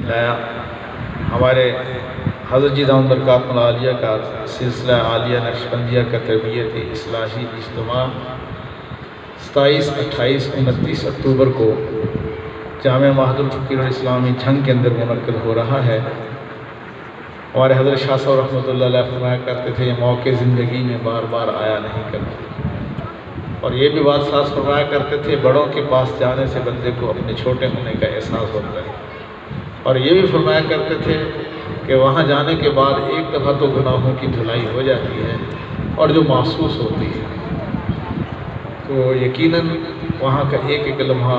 लाया। हमारे हज़रत जी दामद बरकातुहुल आलिया का सिलसिला आलिया नक्शबंदिया का तरबियत इस्लाही इज्तिमा 27, 28, 29 अक्टूबर को जामे महदुल फ़कीरुल इस्लामी झंग के अंदर मुनक्किद हो रहा है। हमारे हज़रत शाह साहब रहमतुल्लाह अलैह फरमाया करते थे, ये मौके ज़िंदगी में बार बार आया नहीं करते। और ये भी बात साथ फरमाया करते थे, बड़ों के पास जाने से बंदे को अपने छोटे होने का एहसास होता है। और ये भी फरमाया करते थे कि वहाँ जाने के बाद एक दफ़ा तो गुनाहों की धुलाई हो जाती है और जो महसूस होती है तो यकीनन वहाँ का एक एक लम्हा,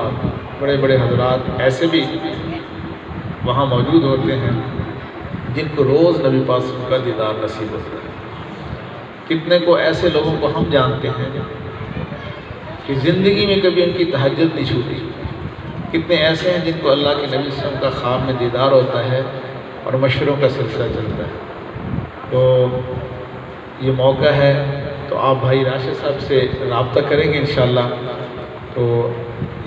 बड़े बड़े हज़रात ऐसे भी वहाँ मौजूद होते हैं जिनको रोज़ नबी पाक का दीदार नसीब होता है। कितने को ऐसे लोगों को हम जानते हैं कि ज़िंदगी में कभी उनकी तहज्जुद नहीं छूटी। कितने ऐसे हैं जिनको अल्लाह के नबी सल्लल्लाहु अलैहि वसल्लम का ख्वाब में दीदार होता है और मशवरों का सिलसिला चलता है। तो ये मौका है तो आप भाई राशिद साहब से रब्ता करेंगे इंशाअल्लाह। तो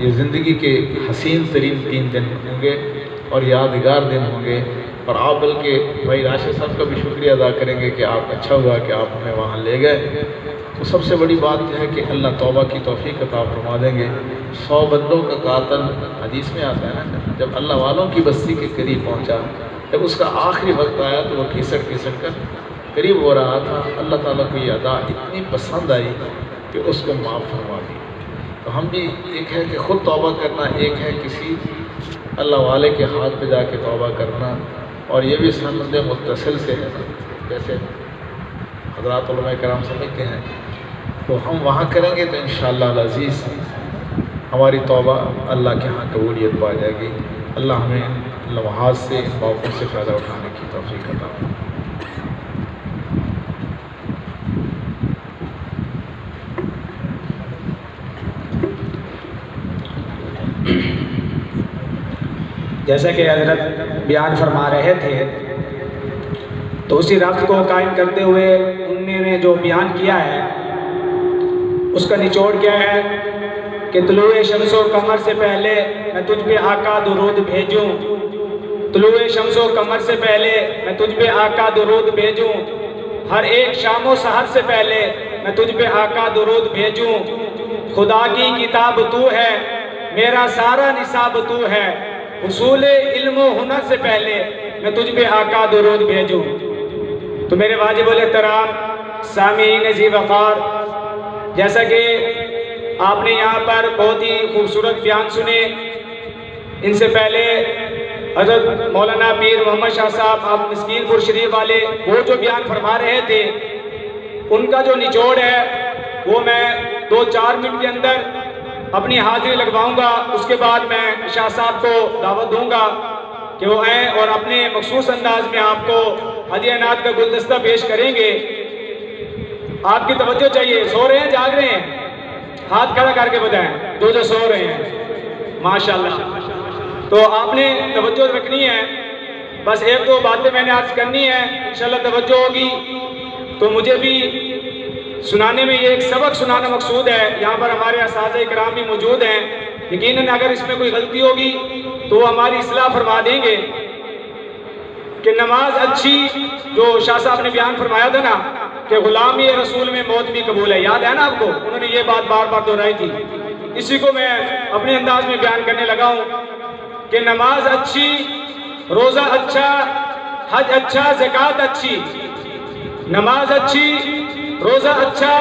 ये ज़िंदगी के हसीन तरीन 3 दिन होंगे और यादगार दिन होंगे। और आप बल्कि भाई राशिद साहब का भी शुक्रिया अदा करेंगे कि आप अच्छा हुआ कि आप हमें वहाँ ले गए। तो सबसे बड़ी बात यह है कि अल्लाह तौबा की तौफीक अता फरमा देंगे। 100 बंदों का कातल हदीस में आता है ना, जब अल्लाह वालों की बस्ती के करीब पहुँचा, जब उसका आखिरी वक्त आया तो वह घिसट कर करीब हो रहा था। अल्लाह ताला को ये अदा इतनी पसंद आई कि उसको माफ़ फरमा दी। तो हम भी, एक है कि ख़ुद तौबा करना, एक है किसी अल्लाह वाले के हाथ पे जाके तौबा करना। और ये भी सनद मुत्तसिल से है, जैसे हज़रात उलमा कराम समझते हैं। तो हम वहाँ करेंगे तो इंशाअल्लाह अज़ीज़ हमारी तौबा अल्लाह के यहाँ कबूलियत पा जाएगी। अल्लाह हमें इन लम्हात से, इन मौक़ों से फ़ायदा उठाने की तौफ़ीक़ अता फरमाए। जैसा कि हज़रत बयान फरमा रहे थे तो उसी रब्त को कायम करते हुए उन्होंने जो बयान किया है उसका निचोड़ क्या है कि तुलूए शम्सो कमर से पहले मैं तुझ पे आका दुरूद भेजूं, तुलूए शम्सो कमर से पहले मैं तुझ पे आका दुरूद भेजूं, हर एक शामो सहर से पहले मैं तुझ पे आका दुरूद भेजूं। खुदा की किताब तू है, मेरा सारा निसाब तू है, हुसूले इल्म हुनर से पहले मैं तुझ पे आका दुरूद भेजूं। तो मेरे वाजिबुल एहतराम सामीन ज़ी वक़ार, जैसा कि आपने यहाँ पर बहुत ही खूबसूरत बयान सुने, इनसे पहले हज़रत मौलाना पीर मोहम्मद शाह साहब आप मिस्कीनपुर शरीफ वाले वो जो बयान फरमा रहे थे, उनका जो निचोड़ है वो मैं 2-4 मिनट के अंदर अपनी हाजिरी लगवाऊंगा। उसके बाद मैं शाह साहब को दावत दूंगा कि वो आएँ और अपने मखसूस अंदाज में आपको हदियानात का गुलदस्ता पेश करेंगे। आपकी तवज्जो चाहिए। सो रहे हैं, जाग रहे हैं? हाथ खड़ा करके बताएं जो सो रहे हैं। माशाल्लाह। तो आपने तवज्जो रखनी है। बस 1-2 बातें मैंने आज करनी है, इंशाल्लाह तवज्जो होगी। तो मुझे भी सुनाने में ये एक सबक सुनाना मकसूद है। यहाँ पर हमारे असातिज़े इकराम भी मौजूद हैं। यकीनन अगर इसमें कोई गलती होगी तो हमारी इस्लाह फरमा देंगे। कि नमाज अच्छी, जो शाह साहब ने बयान फरमाया था ना कि गुलामी रसूल में मौत भी कबूल है, याद है ना आपको? उन्होंने ये बात बार बार दोहराई थी। इसी को मैं अपने अंदाज में बयान करने लगा हूँ कि नमाज अच्छी, रोज़ा अच्छा, हज अच्छा, ज़कात अच्छी। नमाज अच्छी, रोज़ा अच्छा,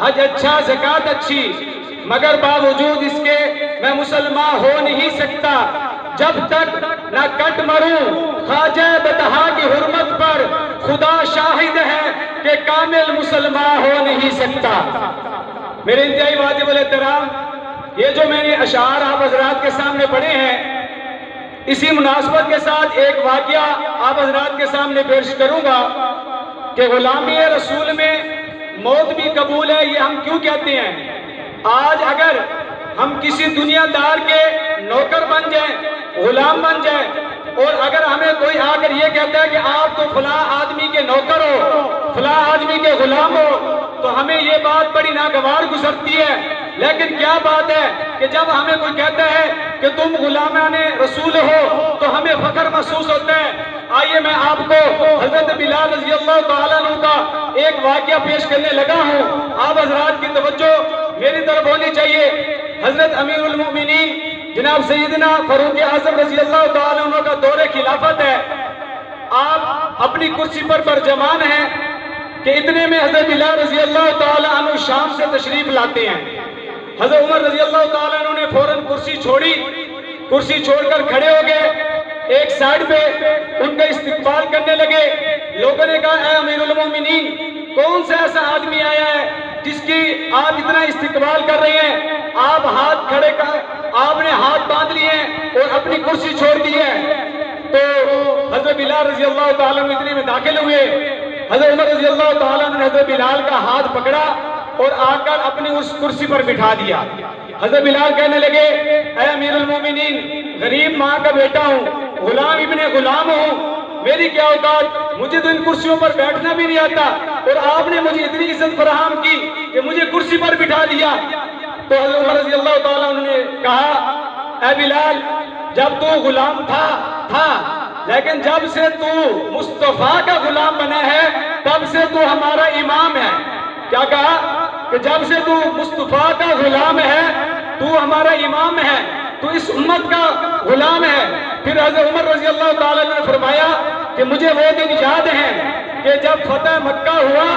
हज अच्छा, ज़कात अच्छी, मगर बावजूद इसके मैं मुसलमान हो नहीं सकता जब तक न कट मरूं ख्वाजा बतहा की हुर्मत पर। खुदा शाहिद है कि कामिल मुसलमान हो नहीं सकता। मेरे इंतहाई वाजिबुल एहतराम, ये जो मैंने अशार आप हजरात के सामने पढ़े हैं, इसी मुनासबत के साथ एक वाक़या आप हजरात के सामने पेश करूंगा कि गुलामी रसूल में मौत भी कबूल है। ये हम क्यों कहते हैं? आज अगर हम किसी दुनियादार के नौकर बन जाएं, गुलाम बन जाएं, और अगर हमें कोई आकर ये कहता है कि आप तो फलां आदमी के नौकर हो, फलां आदमी के गुलाम हो, तो हमें ये बात बड़ी नागवार गुजरती है। लेकिन क्या बात है कि जब हमें कोई कहता है कि तुम गुलामान रसूल हो तो हमें फख्र महसूस होता है। आइए मैं आपको हजरत बिलाल रज़ी अल्लाह तआला अन्हु का एक वाक़या पेश करने लगा हूँ। आप हजरात की तवज्जो मेरी तरफ होनी चाहिए। हजरत अमीरुल मोमिनीन जनाब सैयदना फारूक आज़म रज़ी अल्लाह तआला अन्हु का दौरे खिलाफत है। आप अपनी कुर्सी पर बरजमान हैं कि इतने में हजरत बिलाल रज़ी अल्लाह तआला अन्हु शाम से तशरीफ लाते हैं। हजरत उमर रज़ी अल्लाह तआला अन्हु ने फौरन कुर्सी छोड़ी, कुर्सी छोड़कर खड़े हो गए, एक साइड पे उनका इस्तिकबाल करने लगे। लोगों ने कहा, ऐ अमीरुल मोमिनीन, कौन सा ऐसा आदमी आया है जिसकी आप इतना इस्तिकबाल कर रहे हैं? आप हाथ खड़े कर, आपने हाथ बांध लिए हैं और अपनी कुर्सी छोड़ दी है। तो हजरत बिलाल रज़ी अल्लाह तआला अन्हु इतने में दाखिल हुए। हजरत उमर रज़ी अल्लाह तआला अन्हु ने हजरत बिलाल का हाथ पकड़ा और आकर अपनी उस कुर्सी पर बिठा दिया। हजरत बिलाल कहने लगे, ऐ अमीरुल मोमिनीन, गरीब माँ का बेटा हूँ, गुलाम इब्ने गुलाम हूँ, मेरी क्या औकात, मुझे तो इन कुर्सियों पर बैठना भी नहीं आता और आपने मुझे इतनी इज्जत फराहम की कि मुझे कुर्सी पर बिठा दिया। तो हजरत उमर रज़ी अल्लाह तआला उन्होंने कहा, ऐ बिलाल, जब तू गुलाम था, लेकिन जब से तू मुस्तफा का गुलाम बना है तब से तू हमारा इमाम है। क्या कहा कि जब से तू मुस्तफा का गुलाम है तू हमारा इमाम है, तू इस उम्मत का गुलाम है। फिर हज़रत उमर रज़ी अल्लाह तआला ने फरमाया कि मुझे वो दिन याद है कि जब फतह मक्का हुआ,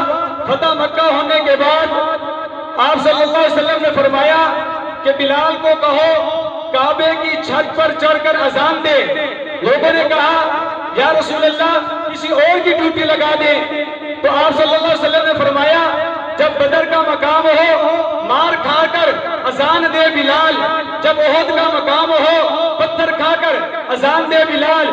फतह मक्का होने के बाद आप सल्लल्लाहु अलैहि वसल्लम ने फरमाया कि बिलाल को कहो काबे की छत पर चढ़कर अजान दे। लोगों ने कहा, या रसूल अल्लाह, किसी और की ड्यूटी लगा दे। तो आप सल्लल्लाहु अलैहि वसल्लम ने फरमाया, जब बदर का मकाम हो मार खाकर अजान दे बिलाल, जब ओहद का मकाम हो पत्थर खाकर अजान दे बिलाल,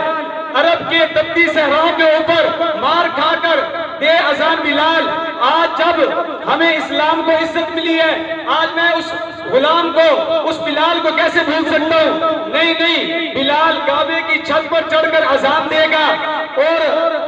अरब के तपती सहराओं के ऊपर मार खाकर दे अजान बिलाल। आज जब हमें इस्लाम को इज्जत मिली है, आज मैं उस गुलाम को, उस बिलाल को कैसे भूल सकता हूँ? नहीं, बिलाल काबे की छत पर चढ़कर अजान देगा और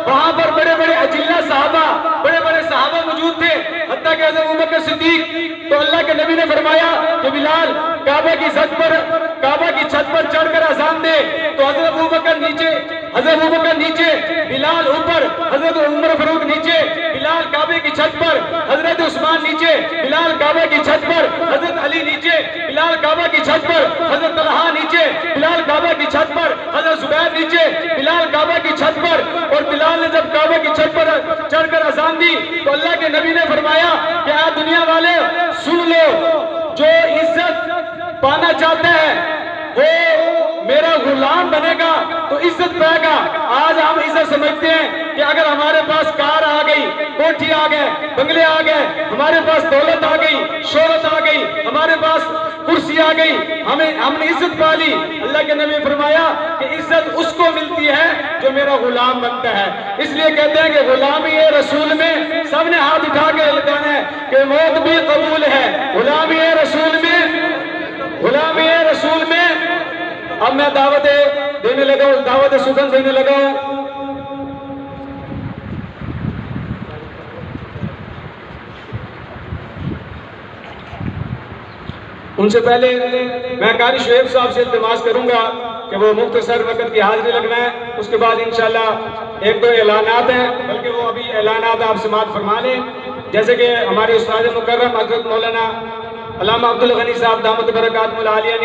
वहां पर बड़े बड़े अजिल्ला साहबा, बड़े बड़े साहबा मौजूद थे, हत्ता कि हज़रत अबू बकर सिद्दीक। तो अल्लाह के नबी ने फरमाया कि बिलाल काबे की छत पर चढ़कर अजान दे। तो हज़रत अबू बकर नीचे, हज़रत अबू बकर नीचे, बिलाल ऊपर, हज़रत उमर फारूक नीचे, बिलाल काबे की छत पर, हज़रत उस्मान नीचे, बिलाल काबे की छत पर, हज़रत अली नीचे, बिलाल काबा की छत पर, हज़रत तलहा नीचे, बिलाल काबा की छत पर, हज़रत जुबैर नीचे, बिलाल काबा की छत पर। और बिलाल ने जब काबा की छत पर चढ़कर अजान दी तो अल्लाह के नबी ने फरमाया कि आ दुनिया वाले सुन लो, जो इज्जत पाना चाहता है वो मेरा गुलाम बनेगा तो इज्जत पाएगा। आज हम इज्जत समझते हैं कि अगर हमारे पास कार आ गई, कोठी आ गए, बंगले आ गए, हमारे पास दौलत आ गई, शोहरत आ गई, हमारे पास कुर्सी आ गई, हमने इज्जत पा ली। अल्लाह के नबी फरमाया कि इज्जत उसको मिलती है जो मेरा गुलाम बनता है। इसलिए कहते हैं कि गुलामी रसूल में सबने हाथ उठा के लगाना है कि मौत भी कबूल है गुलामी रसूल में, गुलामी रसूल में। अब मैं दावत देने लगा हूँ, दावत सुगंध देने लगा हूँ। उनसे पहले मैं कारी शुएब साहब से इल्तिमास करूंगा कि वो मुख्तसर वक्त की हाजिरी लगवाएं। उसके बाद इंशाल्लाह एक दो ऐलानात हैं, बल्कि वो अभी ऐलानात आप समाअत फरमा लें। जैसे कि हमारे उस्ताद मुकर्रम हज़रत मौलाना अल्लामा अब्दुल गनी साहब दामत बरकातुहुल आलिया ने